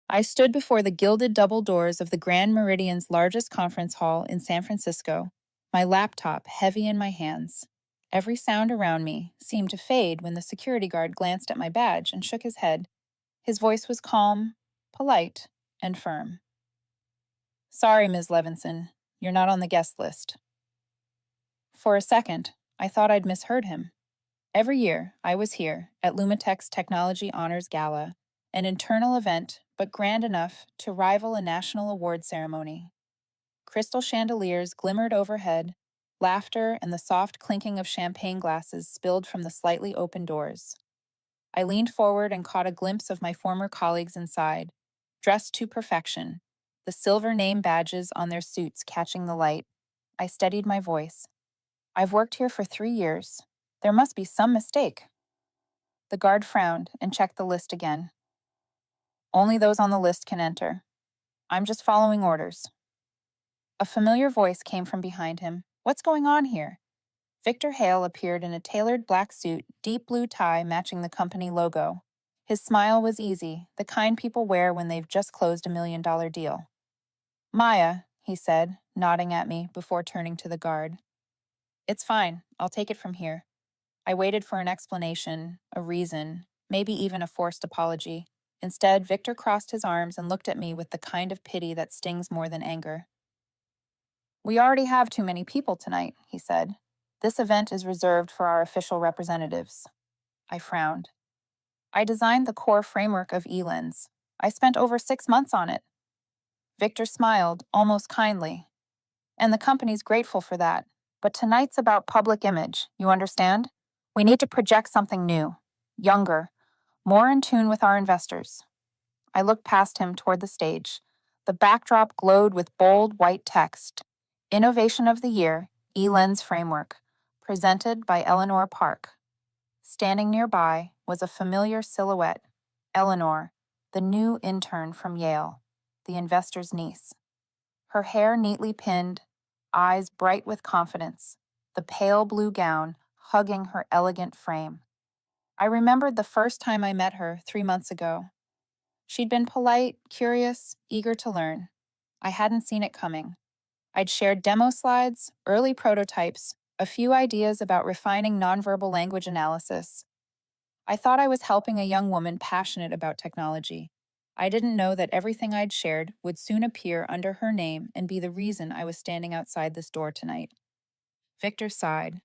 I stood before the gilded double doors of the Grand Meridian's largest conference hall in San Francisco, my laptop heavy in my hands. Every sound around me seemed to fade when the security guard glanced at my badge and shook his head. His voice was calm, polite, and firm. "Sorry, Ms. Levinson, you're not on the guest list." For a second, I thought I'd misheard him. Every year, I was here at Lumitech's Technology Honors Gala, an internal event but grand enough to rival a national award ceremony. Crystal chandeliers glimmered overhead, laughter and the soft clinking of champagne glasses spilled from the slightly open doors. I leaned forward and caught a glimpse of my former colleagues inside, dressed to perfection, the silver name badges on their suits catching the light. I steadied my voice. "I've worked here for 3 years. There must be some mistake." The guard frowned and checked the list again. "Only those on the list can enter. I'm just following orders." A familiar voice came from behind him. "What's going on here?" Victor Hale appeared in a tailored black suit, deep blue tie matching the company logo. His smile was easy, the kind people wear when they've just closed $1 million deal. "Maya," he said, nodding at me before turning to the guard. "It's fine. I'll take it from here." I waited for an explanation, a reason, maybe even a forced apology. Instead, Victor crossed his arms and looked at me with the kind of pity that stings more than anger. "We already have too many people tonight," he said. "This event is reserved for our official representatives." I frowned. "I designed the core framework of eLens. I spent over 6 months on it." Victor smiled, almost kindly. "And the company's grateful for that. But tonight's about public image, you understand? We need to project something new, younger, more in tune with our investors." I looked past him toward the stage. The backdrop glowed with bold white text. "Innovation of the Year, eLens Framework," presented by Eleanor Park. Standing nearby was a familiar silhouette, Eleanor, the new intern from Yale, the investor's niece. Her hair neatly pinned, eyes bright with confidence, the pale blue gown hugging her elegant frame. I remembered the first time I met her 3 months ago. She'd been polite, curious, eager to learn. I hadn't seen it coming. I'd shared demo slides, early prototypes, a few ideas about refining nonverbal language analysis. I thought I was helping a young woman passionate about technology. I didn't know that everything I'd shared would soon appear under her name and be the reason I was standing outside this door tonight. Victor sighed.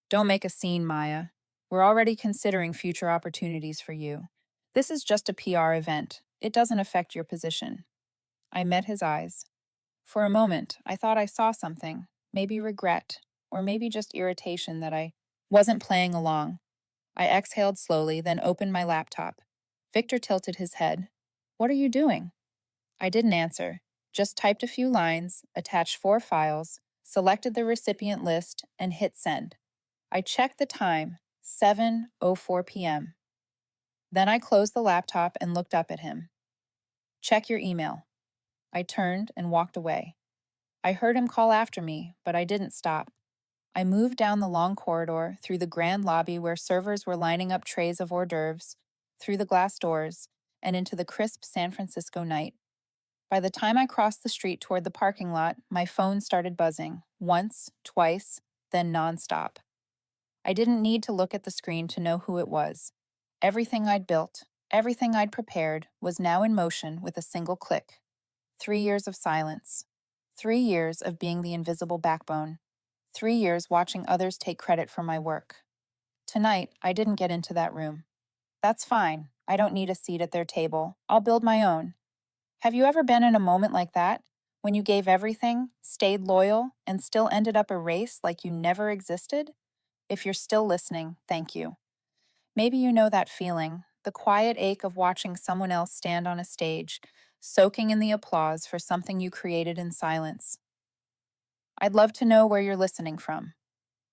"Don't make a scene, Maya. We're already considering future opportunities for you. This is just a PR event. It doesn't affect your position." I met his eyes. For a moment, I thought I saw something, maybe regret, or maybe just irritation that I wasn't playing along. I exhaled slowly, then opened my laptop. Victor tilted his head. "What are you doing?" I didn't answer, just typed a few lines, attached 4 files, selected the recipient list, and hit send. I checked the time, 7:04 p.m. Then I closed the laptop and looked up at him. "Check your email." I turned and walked away. I heard him call after me, but I didn't stop. I moved down the long corridor, through the grand lobby where servers were lining up trays of hors d'oeuvres, through the glass doors, and into the crisp San Francisco night. By the time I crossed the street toward the parking lot, my phone started buzzing, once, twice, then nonstop. I didn't need to look at the screen to know who it was. Everything I'd built, everything I'd prepared, was now in motion with a single click. 3 years of silence. 3 years of being the invisible backbone. 3 years watching others take credit for my work. Tonight, I didn't get into that room. That's fine. I don't need a seat at their table. I'll build my own. Have you ever been in a moment like that? When you gave everything, stayed loyal, and still ended up erased like you never existed? If you're still listening, thank you. Maybe you know that feeling, the quiet ache of watching someone else stand on a stage, soaking in the applause for something you created in silence. I'd love to know where you're listening from.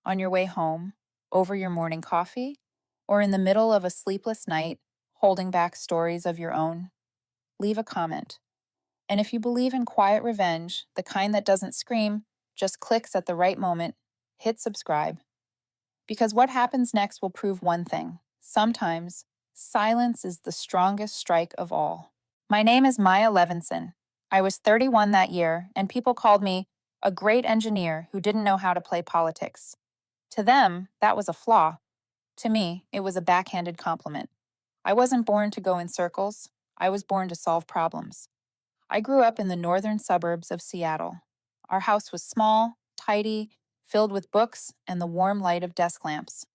On your way home, over your morning coffee, or in the middle of a sleepless night, holding back stories of your own. Leave a comment. And if you believe in quiet revenge, the kind that doesn't scream, just clicks at the right moment, hit subscribe. Because what happens next will prove one thing. Sometimes, silence is the strongest strike of all. My name is Maya Levinson. I was 31 that year, and people called me a great engineer who didn't know how to play politics. To them, that was a flaw. To me, it was a backhanded compliment. I wasn't born to go in circles. I was born to solve problems. I grew up in the northern suburbs of Seattle. Our house was small, tidy, filled with books and the warm light of desk lamps.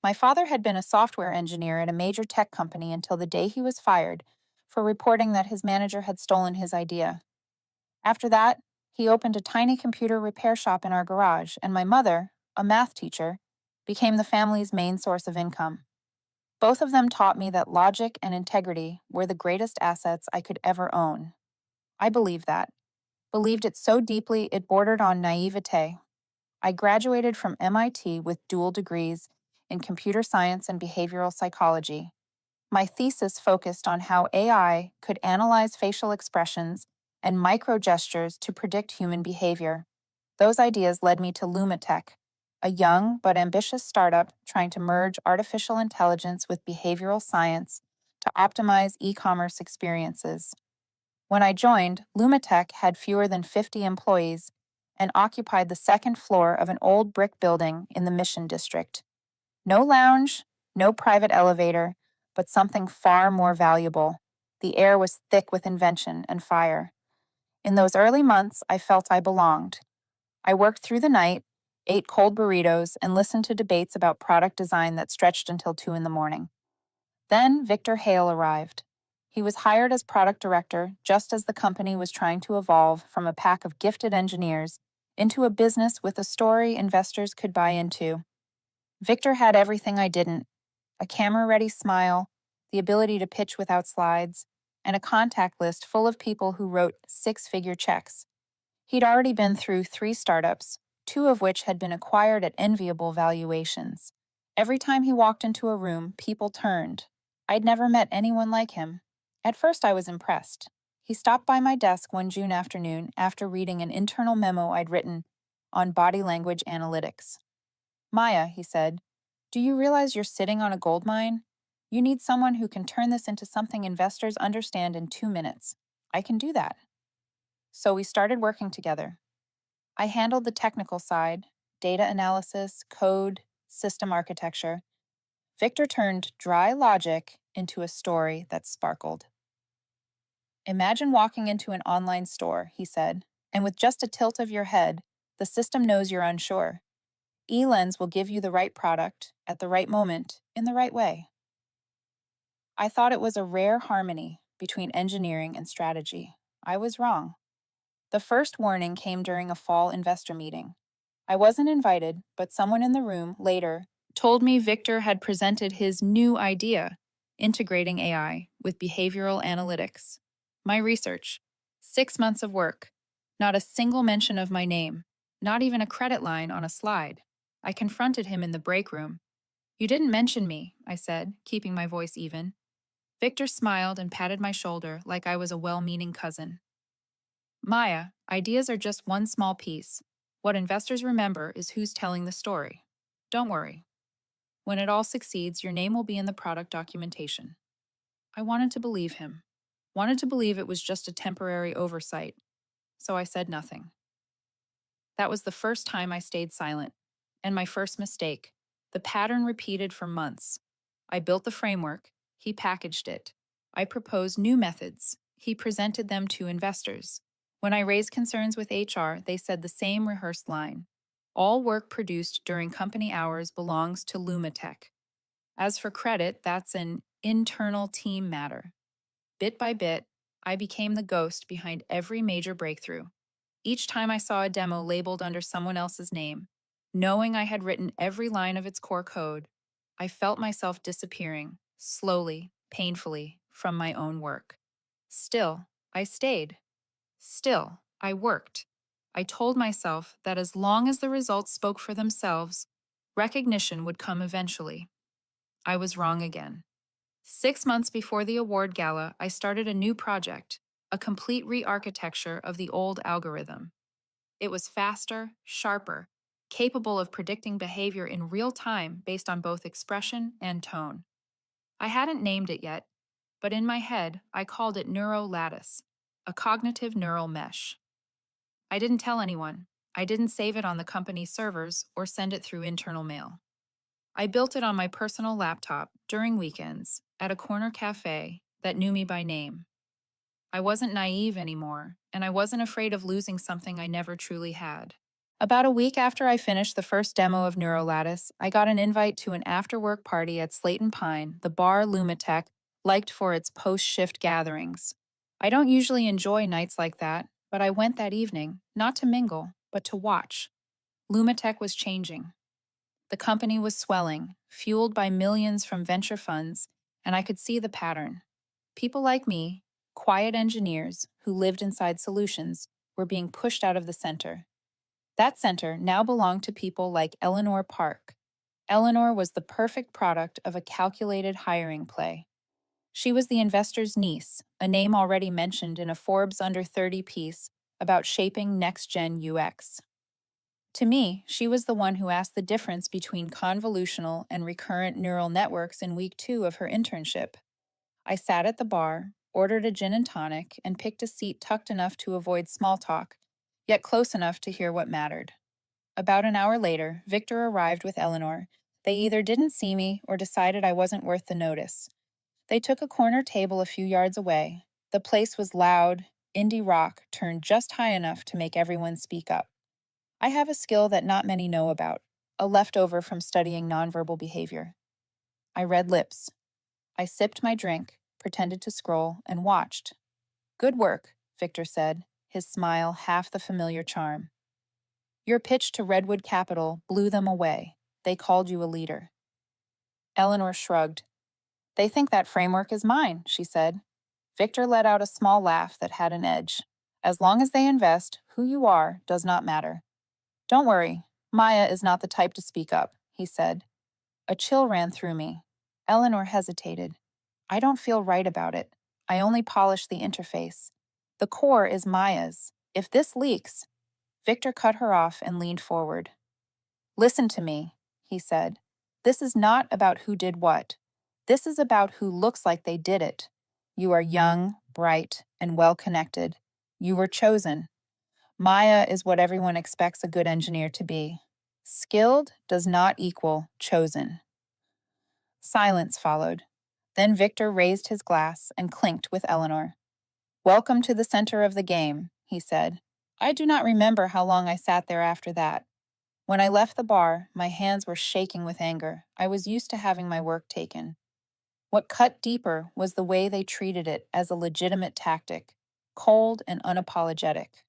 My father had been a software engineer at a major tech company until the day he was fired for reporting that his manager had stolen his idea. After that, he opened a tiny computer repair shop in our garage, and my mother, a math teacher, became the family's main source of income. Both of them taught me that logic and integrity were the greatest assets I could ever own. I believed that. Believed it so deeply it bordered on naivete. I graduated from MIT with dual degrees in computer science and behavioral psychology. My thesis focused on how AI could analyze facial expressions and micro gestures to predict human behavior. Those ideas led me to Lumatech, a young but ambitious startup trying to merge artificial intelligence with behavioral science to optimize e-commerce experiences. When I joined, Lumatech had fewer than 50 employees and occupied the second floor of an old brick building in the Mission District. No lounge, no private elevator, but something far more valuable. The air was thick with invention and fire. In those early months, I felt I belonged. I worked through the night, ate cold burritos, and listened to debates about product design that stretched until 2 in the morning. Then Victor Hale arrived. He was hired as product director just as the company was trying to evolve from a pack of gifted engineers into a business with a story investors could buy into. Victor had everything I didn't: a camera ready smile, the ability to pitch without slides, and a contact list full of people who wrote 6-figure checks. He'd already been through 3 startups, 2 of which had been acquired at enviable valuations. Every time he walked into a room, people turned. I'd never met anyone like him. At first, I was impressed. He stopped by my desk one June afternoon after reading an internal memo I'd written on body language analytics. "Maya," he said, "do you realize you're sitting on a gold mine? You need someone who can turn this into something investors understand in 2 minutes. I can do that." So we started working together. I handled the technical side: data analysis, code, system architecture. Victor turned dry logic into a story that sparkled. "Imagine walking into an online store," he said, "and with just a tilt of your head, the system knows you're unsure. eLens will give you the right product, at the right moment, in the right way." I thought it was a rare harmony between engineering and strategy. I was wrong. The first warning came during a fall investor meeting. I wasn't invited, but someone in the room later told me Victor had presented his new idea, integrating AI with behavioral analytics. My research: 6 months of work, not a single mention of my name, not even a credit line on a slide. I confronted him in the break room. "You didn't mention me," I said, keeping my voice even. Victor smiled and patted my shoulder like I was a well-meaning cousin. "Maya, ideas are just one small piece. What investors remember is who's telling the story. Don't worry. When it all succeeds, your name will be in the product documentation." I wanted to believe him. Wanted to believe it was just a temporary oversight. So I said nothing. That was the first time I stayed silent. And my first mistake. The pattern repeated for months. I built the framework. He packaged it. I proposed new methods. He presented them to investors. When I raised concerns with HR, they said the same rehearsed line: "All work produced during company hours belongs to Lumatech. As for credit, that's an internal team matter." Bit by bit, I became the ghost behind every major breakthrough. Each time I saw a demo labeled under someone else's name, knowing I had written every line of its core code, I felt myself disappearing, slowly, painfully, from my own work. Still, I stayed. Still, I worked. I told myself that as long as the results spoke for themselves, recognition would come eventually. I was wrong again. 6 months before the award gala, I started a new project, a complete re-architecture of the old algorithm. It was faster, sharper, capable of predicting behavior in real time based on both expression and tone. I hadn't named it yet. but in my head, I called it neurolattice, a cognitive neural mesh. I didn't tell anyone. I didn't save it on the company's servers or send it through internal mail. I built it on my personal laptop during weekends at a corner cafe that knew me by name. I wasn't naive anymore, and I wasn't afraid of losing something I never truly had. About a week after I finished the first demo of Neurolattice, I got an invite to an after-work party at Slate and Pine, the bar Lumitech liked for its post-shift gatherings. I don't usually enjoy nights like that, but I went that evening, not to mingle, but to watch. Lumitech was changing. The company was swelling, fueled by millions from venture funds, and I could see the pattern. People like me, quiet engineers who lived inside solutions, were being pushed out of the center. That center now belonged to people like Eleanor Park. Eleanor was the perfect product of a calculated hiring play. She was the investor's niece, a name already mentioned in a Forbes Under 30 piece about shaping next-gen UX. To me, she was the one who asked the difference between convolutional and recurrent neural networks in week 2 of her internship. I sat at the bar, ordered a gin and tonic, and picked a seat tucked enough to avoid small talk, yet close enough to hear what mattered. About an hour later, Victor arrived with Eleanor. They either didn't see me or decided I wasn't worth the notice. They took a corner table a few yards away. The place was loud, indie rock turned just high enough to make everyone speak up. I have a skill that not many know about, a leftover from studying nonverbal behavior. I read lips. I sipped my drink, pretended to scroll, and watched. "Good work," Victor said, his smile half the familiar charm. "Your pitch to Redwood Capital blew them away. They called you a leader." Eleanor shrugged. "They think that framework is mine," she said. Victor let out a small laugh that had an edge. "As long as they invest, who you are does not matter." "Don't worry, Maya is not the type to speak up," he said. A chill ran through me. Eleanor hesitated. "I don't feel right about it. I only polish the interface. The core is Maya's. If this leaks—" Victor cut her off and leaned forward. "Listen to me," he said. "This is not about who did what. This is about who looks like they did it. You are young, bright, and well-connected. You were chosen. Maya is what everyone expects a good engineer to be. Skilled does not equal chosen." Silence followed. Then Victor raised his glass and clinked with Eleanor. "Welcome to the center of the game," he said. I do not remember how long I sat there after that. When I left the bar, my hands were shaking with anger. I was used to having my work taken. What cut deeper was the way they treated it as a legitimate tactic, cold and unapologetic.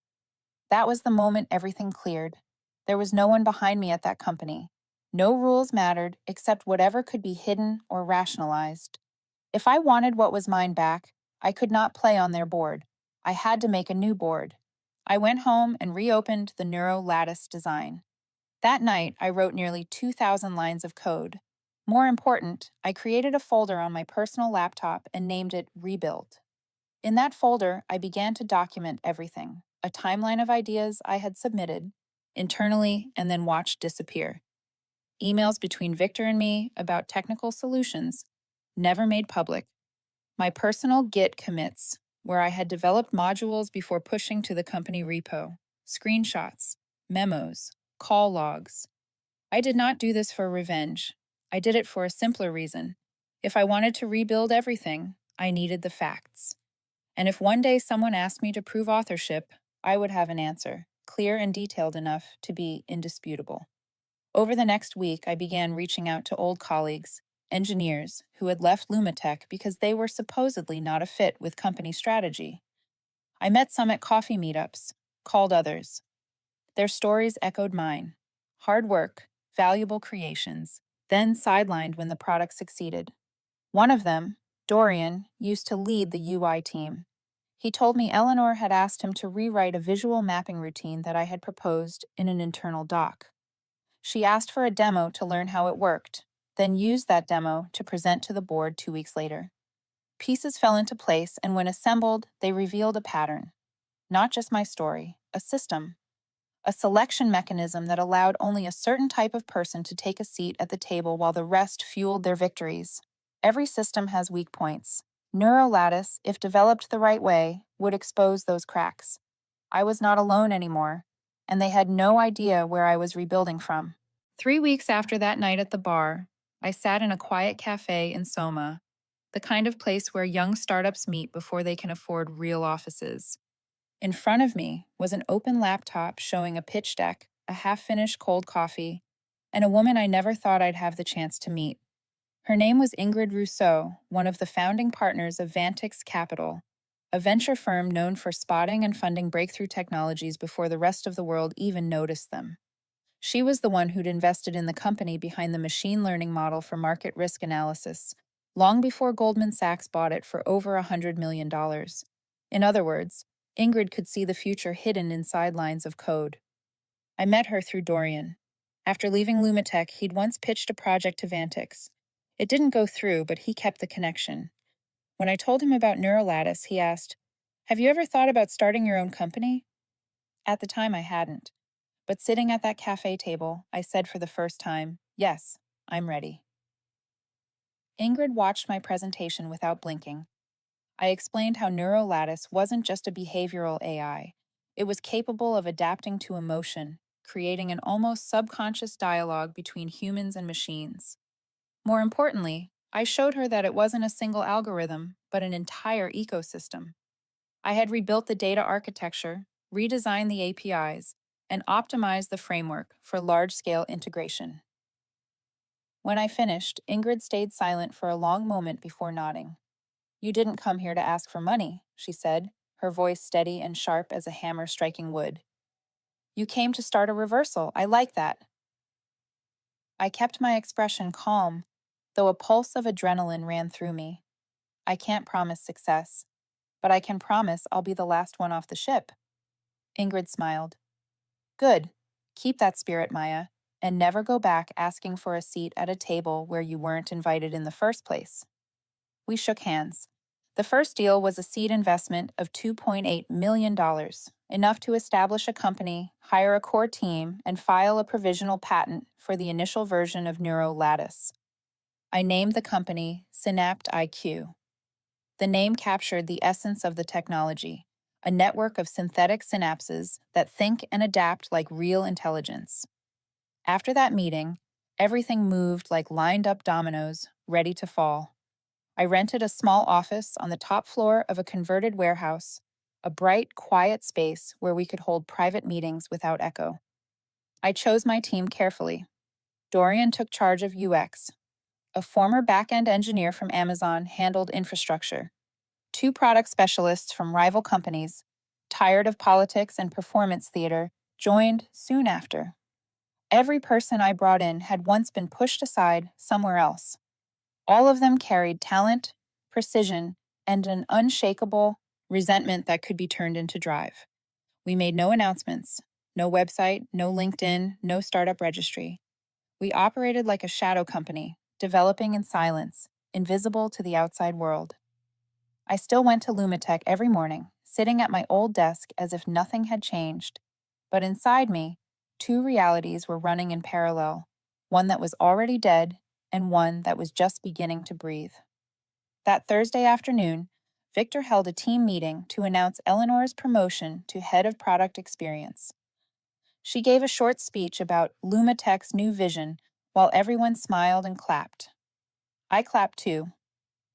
That was the moment everything cleared. There was no one behind me at that company. No rules mattered except whatever could be hidden or rationalized. If I wanted what was mine back, I could not play on their board. I had to make a new board. I went home and reopened the Neuro Lattice design. That night, I wrote nearly 2,000 lines of code. More important, I created a folder on my personal laptop and named it Rebuild. In that folder, I began to document everything, a timeline of ideas I had submitted internally and then watched disappear. Emails between Victor and me about technical solutions, never made public. My personal Git commits, where I had developed modules before pushing to the company repo, screenshots, memos, call logs. I did not do this for revenge. I did it for a simpler reason. If I wanted to rebuild everything, I needed the facts. And if one day someone asked me to prove authorship, I would have an answer, clear and detailed enough to be indisputable. Over the next week, I began reaching out to old colleagues, engineers, who had left Lumitech because they were supposedly not a fit with company strategy. I met some at coffee meetups, called others. Their stories echoed mine. Hard work, valuable creations, then sidelined when the product succeeded. One of them, Dorian, used to lead the UI team. He told me Eleanor had asked him to rewrite a visual mapping routine that I had proposed in an internal doc. She asked for a demo to learn how it worked, then used that demo to present to the board 2 weeks later. Pieces fell into place, and when assembled, they revealed a pattern. Not just my story, a system. A selection mechanism that allowed only a certain type of person to take a seat at the table while the rest fueled their victories. Every system has weak points. Neurolattice, if developed the right way, would expose those cracks. I was not alone anymore, and they had no idea where I was rebuilding from. 3 weeks after that night at the bar, I sat in a quiet cafe in Soma, the kind of place where young startups meet before they can afford real offices. In front of me was an open laptop showing a pitch deck, a half finished cold coffee, and a woman I never thought I'd have the chance to meet. Her name was Ingrid Rousseau, one of the founding partners of Vantix Capital, a venture firm known for spotting and funding breakthrough technologies before the rest of the world even noticed them. She was the one who'd invested in the company behind the machine learning model for market risk analysis, long before Goldman Sachs bought it for over $100 million. In other words, Ingrid could see the future hidden inside lines of code. I met her through Dorian. After leaving Lumitech, he'd once pitched a project to Vantix. It didn't go through, but he kept the connection. When I told him about Neurolattice, he asked, "Have you ever thought about starting your own company?" At the time, I hadn't. But sitting at that cafe table, I said for the first time, "Yes, I'm ready." Ingrid watched my presentation without blinking. I explained how Neurolattice wasn't just a behavioral AI. It was capable of adapting to emotion, creating an almost subconscious dialogue between humans and machines. More importantly, I showed her that it wasn't a single algorithm, but an entire ecosystem. I had rebuilt the data architecture, redesigned the APIs, and optimized the framework for large-scale integration. When I finished, Ingrid stayed silent for a long moment before nodding. "You didn't come here to ask for money," she said, her voice steady and sharp as a hammer striking wood. "You came to start a reversal. I like that." I kept my expression calm, though a pulse of adrenaline ran through me. "I can't promise success, but I can promise I'll be the last one off the ship." Ingrid smiled. "Good. Keep that spirit, Maya, and never go back asking for a seat at a table where you weren't invited in the first place." We shook hands. The first deal was a seed investment of $2.8 million, enough to establish a company, hire a core team, and file a provisional patent for the initial version of Neurolattice. I named the company Synapt IQ. The name captured the essence of the technology, a network of synthetic synapses that think and adapt like real intelligence. After that meeting, everything moved like lined up dominoes, ready to fall. I rented a small office on the top floor of a converted warehouse, a bright, quiet space where we could hold private meetings without echo. I chose my team carefully. Dorian took charge of UX. A former back-end engineer from Amazon handled infrastructure. 2 product specialists from rival companies, tired of politics and performance theater, joined soon after. Every person I brought in had once been pushed aside somewhere else. All of them carried talent, precision, and an unshakable resentment that could be turned into drive. We made no announcements, no website, no LinkedIn, no startup registry. We operated like a shadow company, developing in silence, invisible to the outside world. I still went to Lumitech every morning, sitting at my old desk as if nothing had changed. But inside me, 2 realities were running in parallel, one that was already dead and one that was just beginning to breathe. That Thursday afternoon, Victor held a team meeting to announce Eleanor's promotion to head of product experience. She gave a short speech about Lumitech's new vision while everyone smiled and clapped. I clapped too,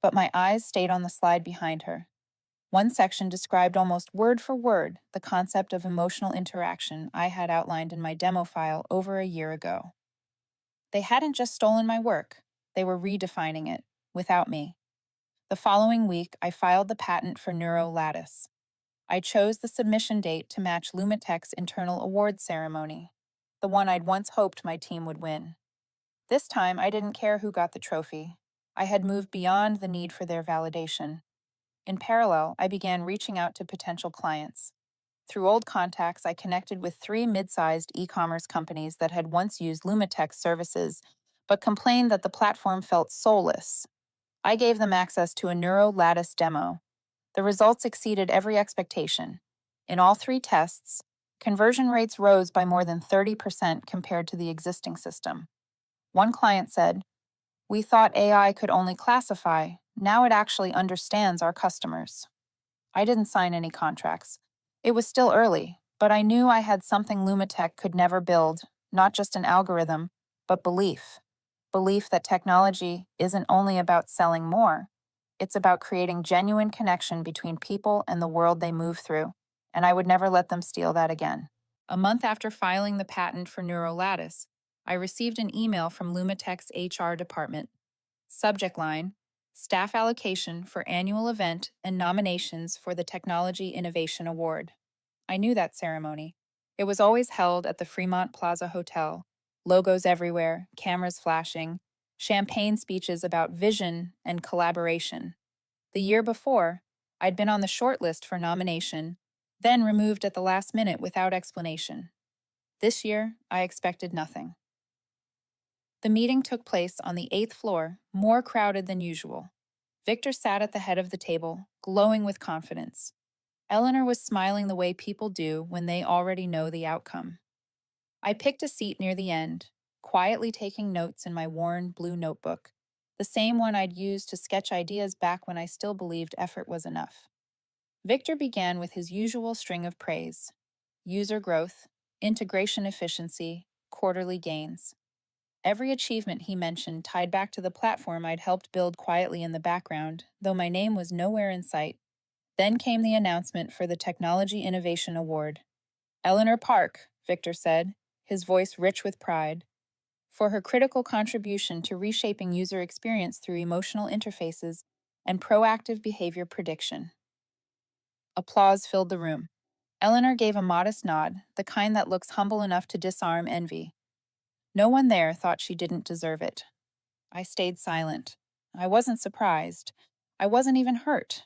but my eyes stayed on the slide behind her. One section described almost word for word the concept of emotional interaction I had outlined in my demo file over a year ago. They hadn't just stolen my work, they were redefining it, without me. The following week, I filed the patent for Neurolattice. I chose the submission date to match Lumitech's internal awards ceremony, the one I'd once hoped my team would win. This time, I didn't care who got the trophy. I had moved beyond the need for their validation. In parallel, I began reaching out to potential clients. Through old contacts, I connected with 3 mid-sized e-commerce companies that had once used Lumitech's services, but complained that the platform felt soulless. I gave them access to a Neurolattice demo. The results exceeded every expectation. In all 3 tests, conversion rates rose by more than 30% compared to the existing system. One client said, "We thought AI could only classify, Now it actually understands our customers. I didn't sign any contracts. It was still early, but I knew I had something Lumitech could never build, not just an algorithm, but belief. Belief that technology isn't only about selling more, it's about creating genuine connection between people and the world they move through, and I would never let them steal that again. A month after filing the patent for NeuroLattice, I received an email from Lumitech's HR department. Subject line: Staff allocation for annual event and nominations for the Technology Innovation Award. I knew that ceremony. It was always held at the Fremont Plaza Hotel. Logos everywhere, cameras flashing, champagne speeches about vision and collaboration. The year before, I'd been on the short list for nomination, then removed at the last minute without explanation. This year, I expected nothing. The meeting took place on the 8th floor, more crowded than usual. Victor sat at the head of the table, glowing with confidence. Eleanor was smiling the way people do when they already know the outcome. I picked a seat near the end, quietly taking notes in my worn blue notebook, the same one I'd used to sketch ideas back when I still believed effort was enough. Victor began with his usual string of praise: user growth, integration efficiency, quarterly gains. Every achievement he mentioned tied back to the platform I'd helped build quietly in the background, though my name was nowhere in sight. Then came the announcement for the Technology Innovation Award. Eleanor Park, Victor said, his voice rich with pride, for her critical contribution to reshaping user experience through emotional interfaces and proactive behavior prediction. Applause filled the room. Eleanor gave a modest nod, the kind that looks humble enough to disarm envy. No one there thought she didn't deserve it. I stayed silent. I wasn't surprised. I wasn't even hurt.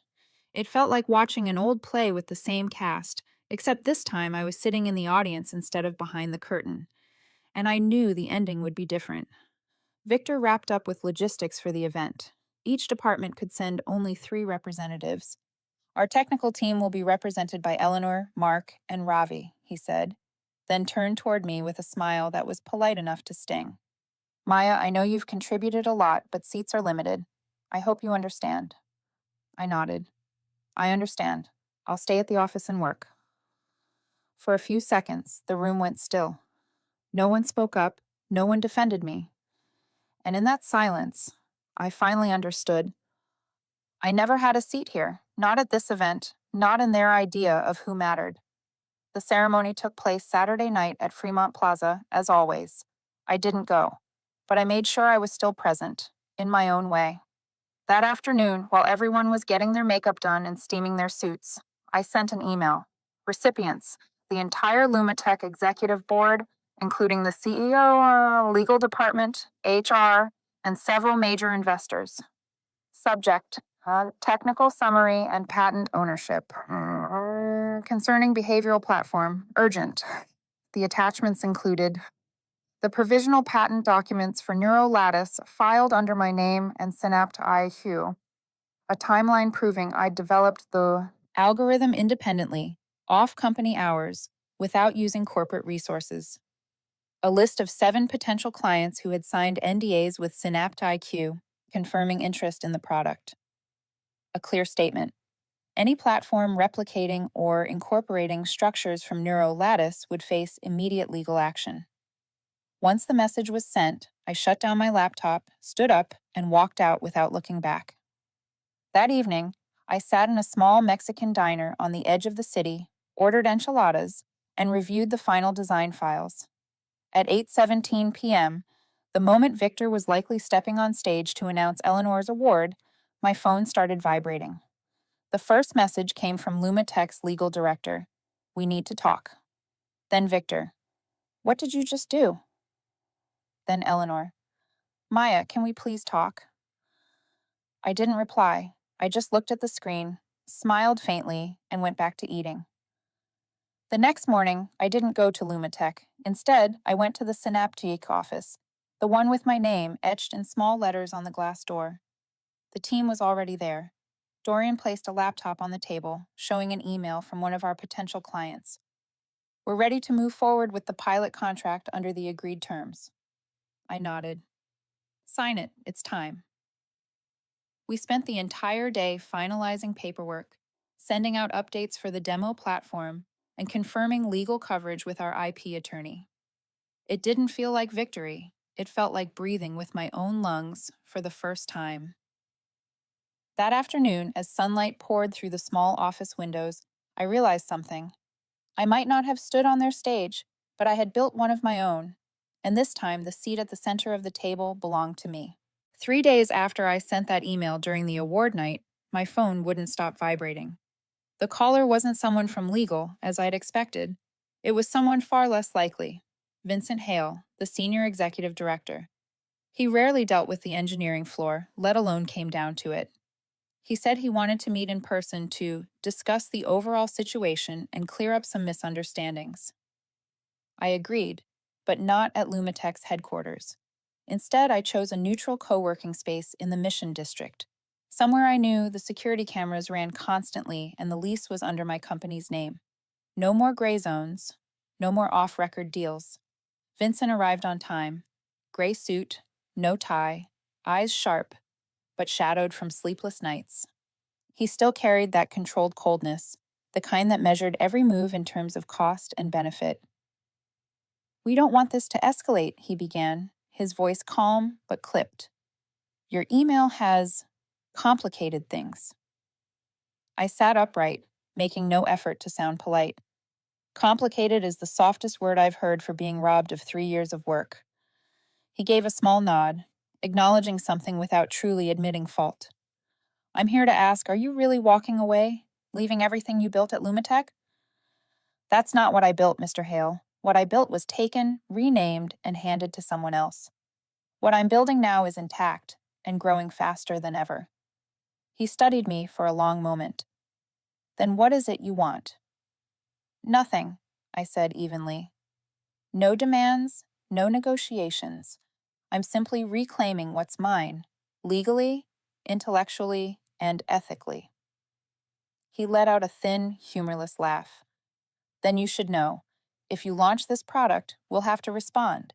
It felt like watching an old play with the same cast, except this time I was sitting in the audience instead of behind the curtain. And I knew the ending would be different. Victor wrapped up with logistics for the event. Each department could send only 3 representatives. Our technical team will be represented by Eleanor, Mark, and Ravi, he said, then turned toward me with a smile that was polite enough to sting. Maya, I know you've contributed a lot, but seats are limited. I hope you understand. I nodded. I understand. I'll stay at the office and work. For a few seconds, the room went still. No one spoke up, no one defended me. And in that silence, I finally understood. I never had a seat here, not at this event, not in their idea of who mattered. The ceremony took place Saturday night at Fremont Plaza, as always. I didn't go, but I made sure I was still present, in my own way. That afternoon, while everyone was getting their makeup done and steaming their suits, I sent an email. Recipients: the entire Lumitech executive board, including the CEO, legal department, HR, and several major investors. Subject: technical summary and patent ownership. Concerning behavioral platform, urgent. The attachments included the provisional patent documents for NeuroLattice filed under my name and Synapt IQ, a timeline proving I'd developed the algorithm independently, off company hours, without using corporate resources. A list of 7 potential clients who had signed NDAs with Synapt IQ, confirming interest in the product. A clear statement: any platform replicating or incorporating structures from NeuroLattice would face immediate legal action. Once the message was sent, I shut down my laptop, stood up, and walked out without looking back. That evening, I sat in a small Mexican diner on the edge of the city, ordered enchiladas, and reviewed the final design files. At 8:17 p.m., the moment Victor was likely stepping on stage to announce Eleanor's award, my phone started vibrating. The first message came from Lumitech's legal director. We need to talk. Then Victor. What did you just do? Then Eleanor. Maya, can we please talk? I didn't reply. I just looked at the screen, smiled faintly, and went back to eating. The next morning, I didn't go to Lumitech. Instead, I went to the Synaptic office, the one with my name etched in small letters on the glass door. The team was already there. Dorian placed a laptop on the table, showing an email from one of our potential clients. We're ready to move forward with the pilot contract under the agreed terms. I nodded. Sign it, it's time. We spent the entire day finalizing paperwork, sending out updates for the demo platform, and confirming legal coverage with our IP attorney. It didn't feel like victory. It felt like breathing with my own lungs for the first time. That afternoon, as sunlight poured through the small office windows, I realized something. I might not have stood on their stage, but I had built one of my own, and this time the seat at the center of the table belonged to me. 3 days after I sent that email during the award night, my phone wouldn't stop vibrating. The caller wasn't someone from legal, as I'd expected. It was someone far less likely, Vincent Hale, the senior executive director. He rarely dealt with the engineering floor, let alone came down to it. He said he wanted to meet in person to discuss the overall situation and clear up some misunderstandings. I agreed, but not at Lumitech's headquarters. Instead, I chose a neutral co-working space in the Mission District, somewhere I knew the security cameras ran constantly and the lease was under my company's name. No more gray zones, no more off-record deals. Vincent arrived on time. Gray suit, no tie, eyes sharp, but shadowed from sleepless nights. He still carried that controlled coldness, the kind that measured every move in terms of cost and benefit. "We don't want this to escalate," he began, his voice calm but clipped. "Your email has complicated things." I sat upright, making no effort to sound polite. Complicated is the softest word I've heard for being robbed of 3 years of work. He gave a small nod, acknowledging something without truly admitting fault. "I'm here to ask, are you really walking away, leaving everything you built at Lumitech?" "That's not what I built, Mr. Hale. What I built was taken, renamed, and handed to someone else. What I'm building now is intact and growing faster than ever." He studied me for a long moment. "Then what is it you want?" "Nothing," I said evenly. "No demands, no negotiations. I'm simply reclaiming what's mine, legally, intellectually, and ethically." He let out a thin, humorless laugh. "Then you should know. If you launch this product, we'll have to respond.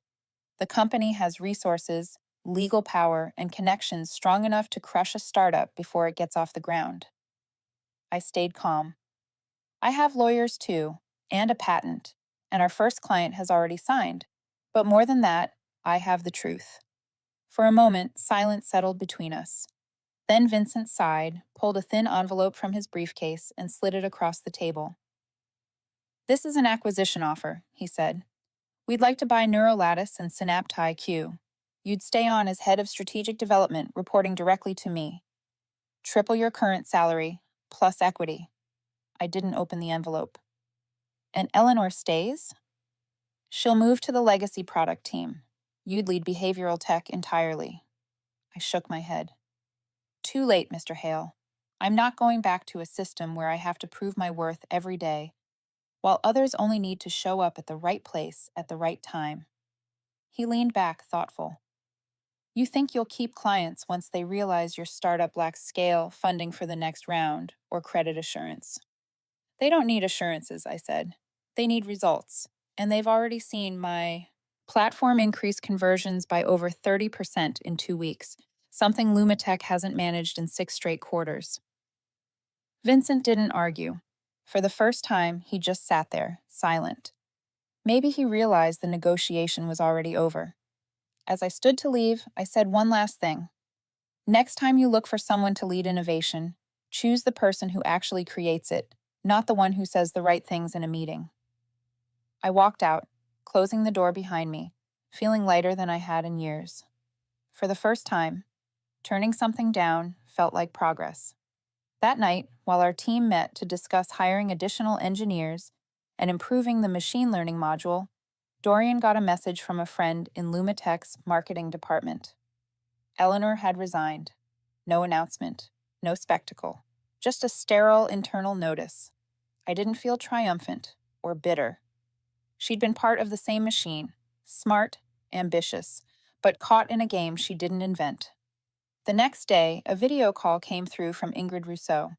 The company has resources, legal power, and connections strong enough to crush a startup before it gets off the ground." I stayed calm. "I have lawyers too, and a patent, and our first client has already signed. But more than that, I have the truth." For a moment, silence settled between us. Then Vincent sighed, pulled a thin envelope from his briefcase, and slid it across the table. "This is an acquisition offer," he said. "We'd like to buy Neurolattice and Synapt IQ. You'd stay on as head of strategic development, reporting directly to me. Triple your current salary, plus equity." I didn't open the envelope. "And Eleanor stays?" "She'll move to the legacy product team. You'd lead behavioral tech entirely." I shook my head. "Too late, Mr. Hale. I'm not going back to a system where I have to prove my worth every day, while others only need to show up at the right place at the right time." He leaned back, thoughtful. "You think you'll keep clients once they realize your startup lacks scale, funding for the next round, or credit assurance?" "They don't need assurances," I said. "They need results. And they've already seen my platform increase conversions by over 30% in 2 weeks, something Lumitech hasn't managed in 6 straight quarters." Vincent didn't argue. For the first time, he just sat there, silent. Maybe he realized the negotiation was already over. As I stood to leave, I said one last thing. "Next time you look for someone to lead innovation, choose the person who actually creates it, not the one who says the right things in a meeting." I walked out, closing the door behind me, feeling lighter than I had in years. For the first time, turning something down felt like progress. That night, while our team met to discuss hiring additional engineers and improving the machine learning module, Dorian got a message from a friend in Lumitech's marketing department. Eleanor had resigned. No announcement, no spectacle, just a sterile internal notice. I didn't feel triumphant or bitter. She'd been part of the same machine, smart, ambitious, but caught in a game she didn't invent. The next day, a video call came through from Ingrid Rousseau.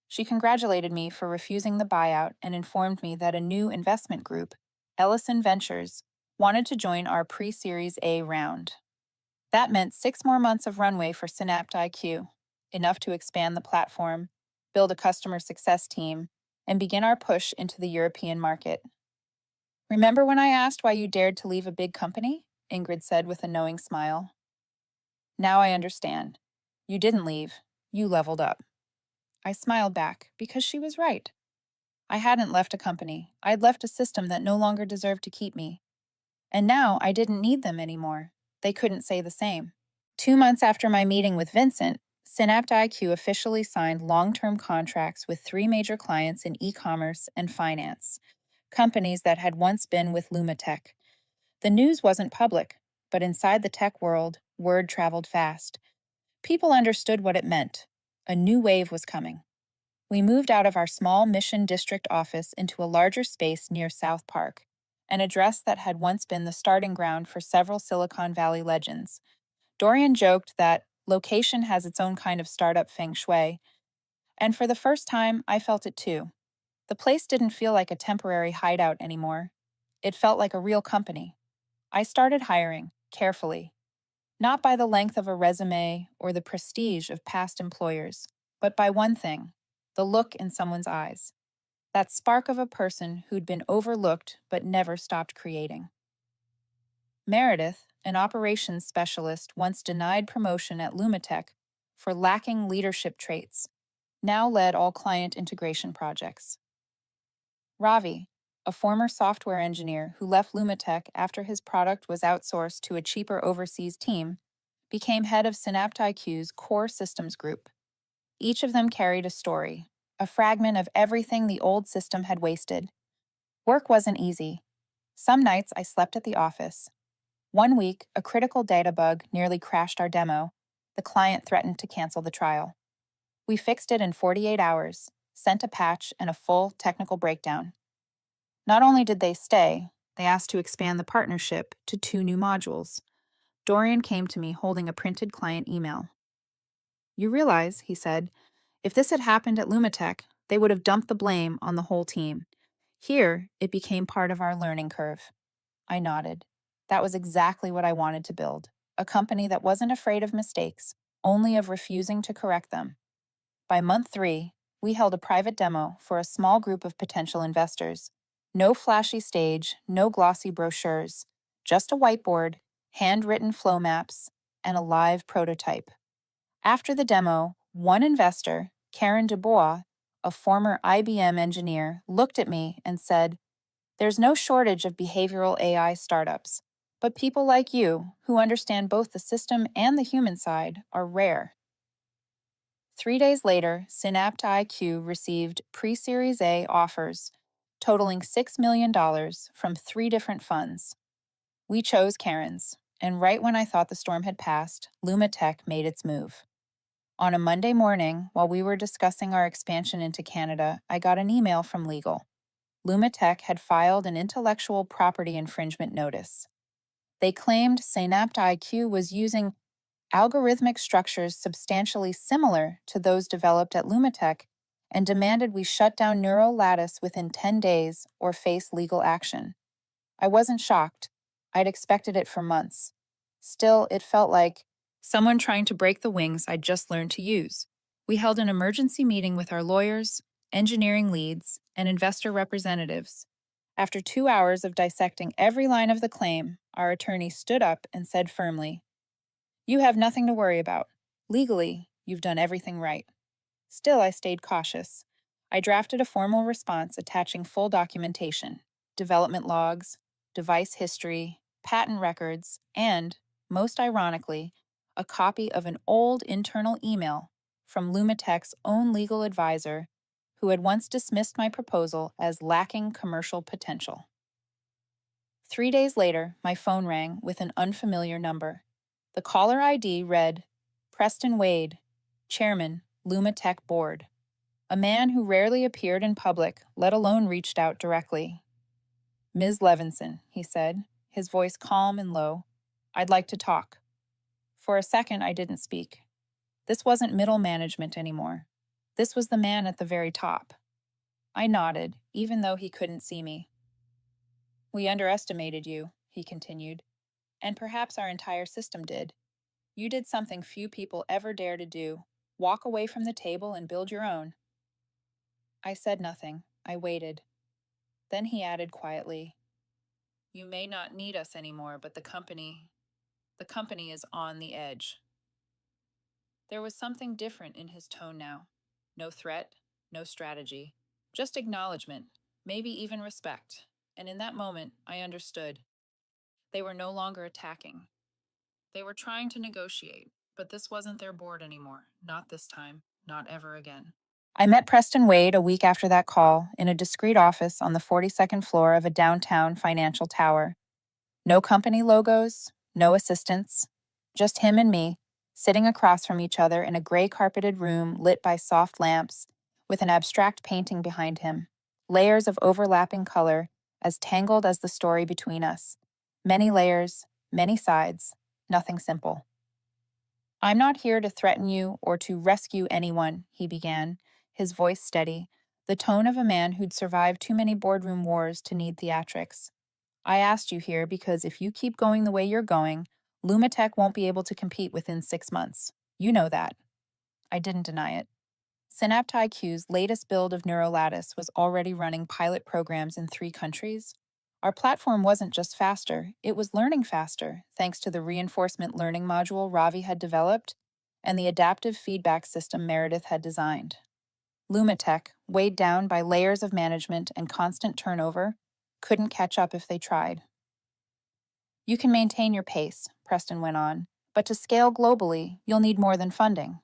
She congratulated me for refusing the buyout and informed me that a new investment group, Ellison Ventures, wanted to join our pre-Series A round. That meant 6 more months of runway for Synapt IQ. enough to expand the platform, build a customer success team, and begin our push into the European market. Remember when I asked why you dared to leave a big company? Ingrid said with a knowing smile. Now I understand. You didn't leave. You leveled up. I smiled back because she was right. I hadn't left a company. I'd left a system that no longer deserved to keep me. And now I didn't need them anymore. They couldn't say the same. 2 months after my meeting with Vincent, SynaptIQ officially signed long-term contracts with 3 major clients in e-commerce and finance, companies that had once been with Lumatech. The news wasn't public, but inside the tech world, word traveled fast. People understood what it meant. A new wave was coming. We moved out of our small Mission District office into a larger space near South Park, an address that had once been the starting ground for several Silicon Valley legends. Dorian joked that location has its own kind of startup feng shui, and for the first time, I felt it too. The place didn't feel like a temporary hideout anymore. It felt like a real company. I started hiring, carefully, not by the length of a resume or the prestige of past employers, but by one thing: the look in someone's eyes. That spark of a person who'd been overlooked but never stopped creating. Meredith, an operations specialist once denied promotion at Lumatech for lacking leadership traits, now led all client integration projects. Ravi, a former software engineer who left Lumatech after his product was outsourced to a cheaper overseas team, became head of SynaptIQ's core systems group. Each of them carried a story, a fragment of everything the old system had wasted. Work wasn't easy. Some nights I slept at the office. One week, a critical data bug nearly crashed our demo. The client threatened to cancel the trial. We fixed it in 48 hours, sent a patch and a full technical breakdown. Not only did they stay, they asked to expand the partnership to 2 new modules. Dorian came to me holding a printed client email. You realize, he said, if this had happened at Lumatech, they would have dumped the blame on the whole team. Here, it became part of our learning curve. I nodded. That was exactly what I wanted to build, a company that wasn't afraid of mistakes, only of refusing to correct them. By month 3, we held a private demo for a small group of potential investors. No flashy stage, no glossy brochures, just a whiteboard, handwritten flow maps, and a live prototype. After the demo, one investor, Karen Dubois, a former IBM engineer, looked at me and said, "There's no shortage of behavioral AI startups, but people like you, who understand both the system and the human side, are rare." 3 days later, SynaptIQ received pre-Series A offers totaling $6 million from 3 different funds. We chose Karen's, and right when I thought the storm had passed, Lumatech made its move. On a Monday morning, while we were discussing our expansion into Canada, I got an email from legal. Lumatech had filed an intellectual property infringement notice. They claimed SynaptIQ was using algorithmic structures substantially similar to those developed at Lumatech and demanded we shut down Neural Lattice within 10 days or face legal action. I wasn't shocked. I'd expected it for months. Still, it felt like someone trying to break the wings I'd just learned to use. We held an emergency meeting with our lawyers, engineering leads, and investor representatives. After 2 hours of dissecting every line of the claim, our attorney stood up and said firmly, "You have nothing to worry about. Legally, you've done everything right." Still, I stayed cautious. I drafted a formal response attaching full documentation, development logs, device history, patent records, and, most ironically, a copy of an old internal email from Lumatech's own legal advisor, who had once dismissed my proposal as lacking commercial potential. 3 days later, my phone rang with an unfamiliar number. The caller ID read, Preston Wade, Chairman, Lumatech Board. A man who rarely appeared in public, let alone reached out directly. "Ms. Levinson," he said, his voice calm and low. "I'd like to talk." For a second, I didn't speak. This wasn't middle management anymore. This was the man at the very top. I nodded, even though he couldn't see me. "We underestimated you," he continued, "and perhaps our entire system did. You did something few people ever dare to do, Walk away from the table and build your own. I said nothing. I waited. Then he added quietly, "You may not need us anymore, but the company is on the edge." There was something different in his tone now. No threat, no strategy, just acknowledgement, maybe even respect. And in that moment, I understood. They were no longer attacking. They were trying to negotiate, but this wasn't their board anymore. Not this time, not ever again. I met Preston Wade a week after that call in a discreet office on the 42nd floor of a downtown financial tower. No company logos, no assistants, just him and me, sitting across from each other in a gray carpeted room lit by soft lamps, with an abstract painting behind him, layers of overlapping color, as tangled as the story between us. Many layers, many sides, nothing simple. "I'm not here to threaten you or to rescue anyone," he began, his voice steady, the tone of a man who'd survived too many boardroom wars to need theatrics. "I asked you here because if you keep going the way you're going, Lumatech won't be able to compete within 6 months. You know that." I didn't deny it. Synapt IQ's latest build of Neurolattice was already running pilot programs in 3 countries. Our platform wasn't just faster, it was learning faster, thanks to the reinforcement learning module Ravi had developed and the adaptive feedback system Meredith had designed. Lumatech, weighed down by layers of management and constant turnover, couldn't catch up if they tried. "You can maintain your pace," Preston went on, "but to scale globally, you'll need more than funding.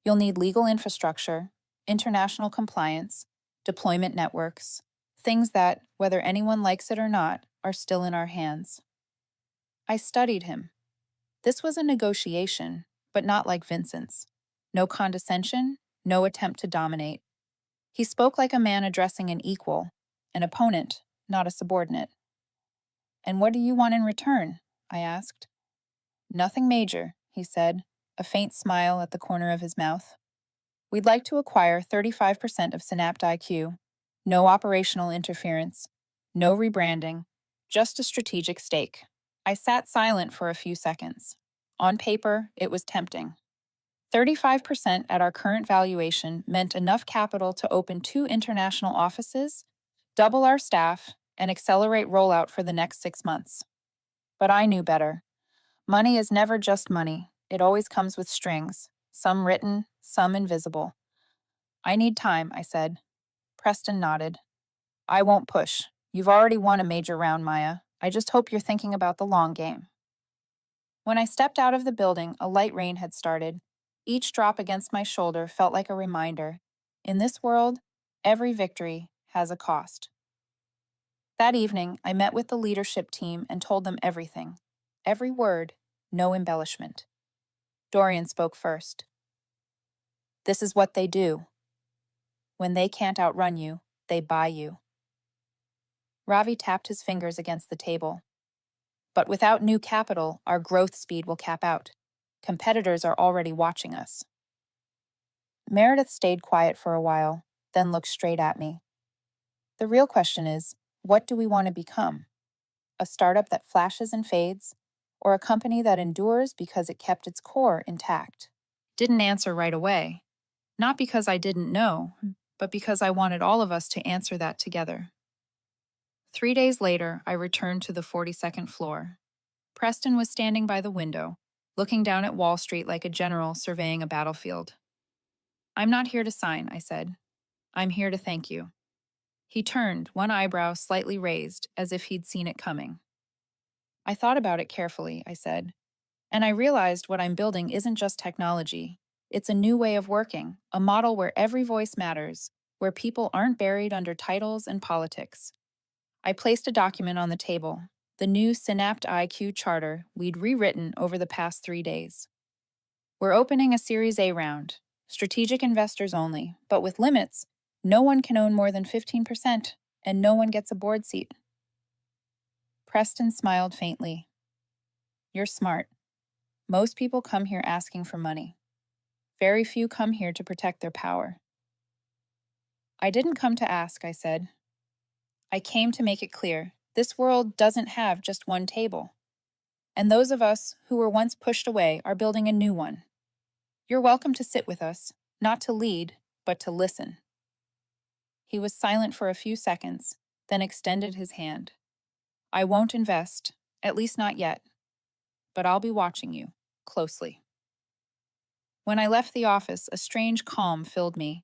You'll need legal infrastructure, international compliance, deployment networks, things that, whether anyone likes it or not, are still in our hands." I studied him. This was a negotiation, but not like Vincent's. No condescension, no attempt to dominate. He spoke like a man addressing an equal, an opponent, not a subordinate. "And what do you want in return?" I asked. "Nothing major," he said, a faint smile at the corner of his mouth. "We'd like to acquire 35% of Synapt IQ. No operational interference, no rebranding, just a strategic stake." I sat silent for a few seconds. On paper, it was tempting. 35% at our current valuation meant enough capital to open 2 international offices, double our staff, and accelerate rollout for the next 6 months. But I knew better. Money is never just money. It always comes with strings, some written, some invisible. "I need time," I said. Preston nodded. "I won't push. You've already won a major round, Maya. I just hope you're thinking about the long game." When I stepped out of the building, a light rain had started. Each drop against my shoulder felt like a reminder. In this world, every victory has a cost. That evening, I met with the leadership team and told them everything. Every word, no embellishment. Dorian spoke first. "This is what they do. When they can't outrun you, they buy you." Ravi tapped his fingers against the table. "But without new capital, our growth speed will cap out. Competitors are already watching us." Meredith stayed quiet for a while, then looked straight at me. "The real question is, what do we want to become? A startup that flashes and fades, or a company that endures because it kept its core intact?" Didn't answer right away. Not because I didn't know, but because I wanted all of us to answer that together. 3 days later, I returned to the 42nd floor. Preston was standing by the window, looking down at Wall Street like a general surveying a battlefield. "I'm not here to sign," I said. "I'm here to thank you." He turned, one eyebrow slightly raised, as if he'd seen it coming. "I thought about it carefully," I said, "and I realized what I'm building isn't just technology. It's a new way of working, a model where every voice matters, where people aren't buried under titles and politics." I placed a document on the table, the new Synapt IQ charter we'd rewritten over the past 3 days. "We're opening a Series A round, strategic investors only, but with limits. No one can own more than 15%, and no one gets a board seat." Preston smiled faintly. "You're smart. Most people come here asking for money. Very few come here to protect their power." "I didn't come to ask," I said. "I came to make it clear. This world doesn't have just one table. And those of us who were once pushed away are building a new one. You're welcome to sit with us, not to lead, but to listen. He was silent for a few seconds, then extended his hand. I won't invest, at least not yet, but I'll be watching you, closely. When I left the office, a strange calm filled me,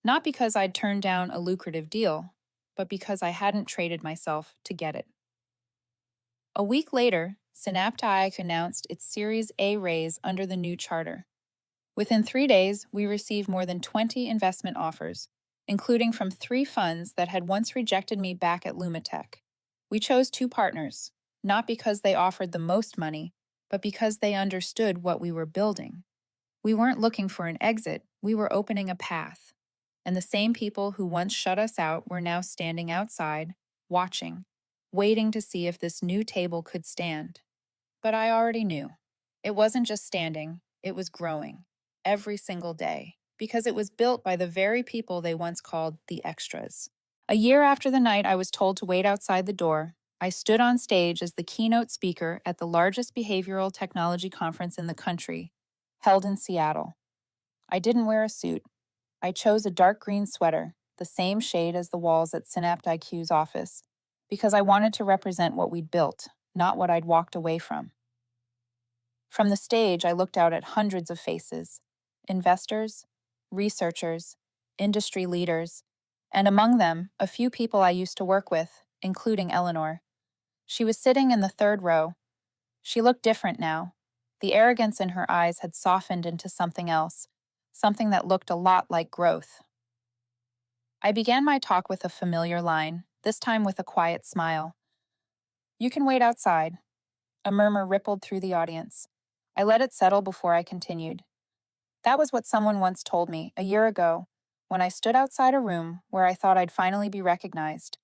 not because I'd turned down a lucrative deal, but because I hadn't traded myself to get it. A week later, Synaptic announced its Series A raise under the new charter. Within 3 days, we received more than 20 investment offers, including from 3 funds that had once rejected me back at Lumitech. We chose 2 partners, not because they offered the most money, but because they understood what we were building. We weren't looking for an exit, we were opening a path. And the same people who once shut us out were now standing outside, watching, waiting to see if this new table could stand. But I already knew. It wasn't just standing, it was growing. Every single day. Because it was built by the very people they once called the extras. A year after the night I was told to wait outside the door, I stood on stage as the keynote speaker at the largest behavioral technology conference in the country, held in Seattle. I didn't wear a suit. I chose a dark green sweater, the same shade as the walls at SynaptIQ's office, because I wanted to represent what we'd built, not what I'd walked away from. From the stage, I looked out at hundreds of faces: investors, researchers, industry leaders, and among them, a few people I used to work with, including Eleanor. She was sitting in the third row. She looked different now. The arrogance in her eyes had softened into something else, something that looked a lot like growth. I began my talk with a familiar line, this time with a quiet smile. "You can wait outside." A murmur rippled through the audience. I let it settle before I continued. That was what someone once told me a year ago, when I stood outside a room where I thought I'd finally be recognized.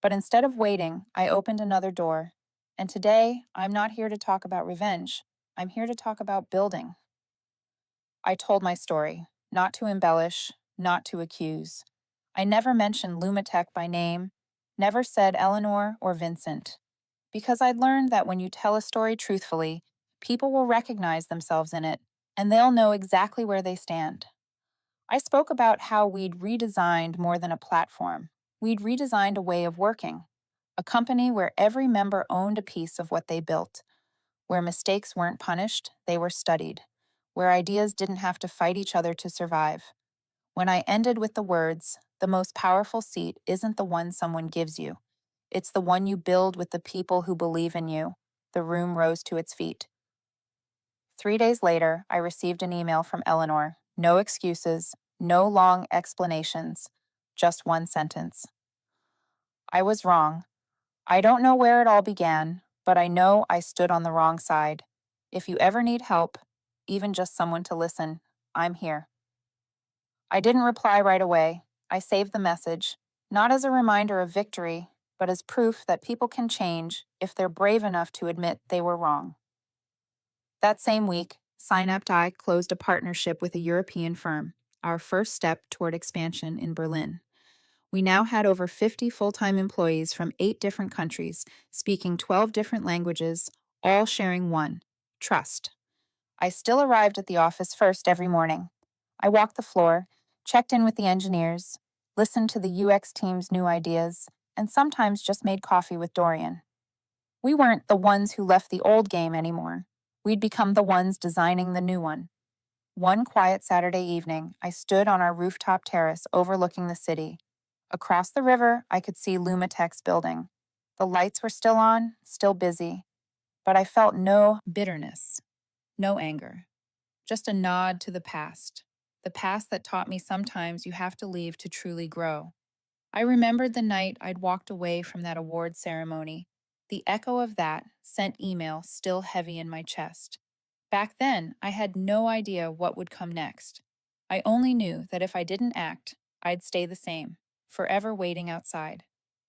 But instead of waiting, I opened another door. And today, I'm not here to talk about revenge. I'm here to talk about building. I told my story, not to embellish, not to accuse. I never mentioned Lumitech by name, never said Eleanor or Vincent, because I'd learned that when you tell a story truthfully, people will recognize themselves in it, and they'll know exactly where they stand. I spoke about how we'd redesigned more than a platform. We'd redesigned a way of working, a company where every member owned a piece of what they built, where mistakes weren't punished, they were studied, where ideas didn't have to fight each other to survive. When I ended with the words, "The most powerful seat isn't the one someone gives you, it's the one you build with the people who believe in you," the room rose to its feet. 3 days later, I received an email from Eleanor. No excuses, no long explanations, just one sentence. "I was wrong. I don't know where it all began, but I know I stood on the wrong side. If you ever need help, even just someone to listen, I'm here." I didn't reply right away. I saved the message, not as a reminder of victory, but as proof that people can change if they're brave enough to admit they were wrong. That same week, Synapti closed a partnership with a European firm, our first step toward expansion in Berlin. We now had over 50 full-time employees from 8 different countries, speaking 12 different languages, all sharing one: trust. I still arrived at the office first every morning. I walked the floor, checked in with the engineers, listened to the UX team's new ideas, and sometimes just made coffee with Dorian. We weren't the ones who left the old game anymore. We'd become the ones designing the new one. One quiet Saturday evening, I stood on our rooftop terrace overlooking the city. Across the river, I could see Lumitech's building. The lights were still on, still busy, but I felt no bitterness, no anger, just a nod to the past that taught me sometimes you have to leave to truly grow. I remembered the night I'd walked away from that award ceremony. The echo of that sent email still heavy in my chest. Back then, I had no idea what would come next. I only knew that if I didn't act, I'd stay the same, forever waiting outside.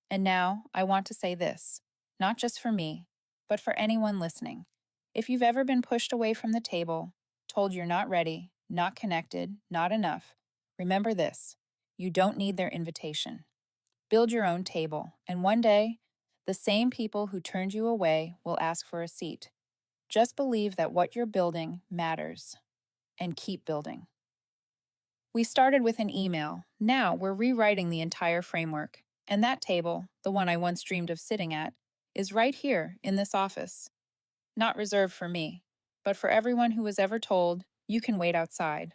And now, I want to say this, not just for me, but for anyone listening. If you've ever been pushed away from the table, told you're not ready, not connected, not enough, remember this: you don't need their invitation. Build your own table, and one day, the same people who turned you away will ask for a seat. Just believe that what you're building matters. and keep building. We started with an email. Now we're rewriting the entire framework. And that table, the one I once dreamed of sitting at, is right here in this office. Not reserved for me, but for everyone who was ever told, you can wait outside.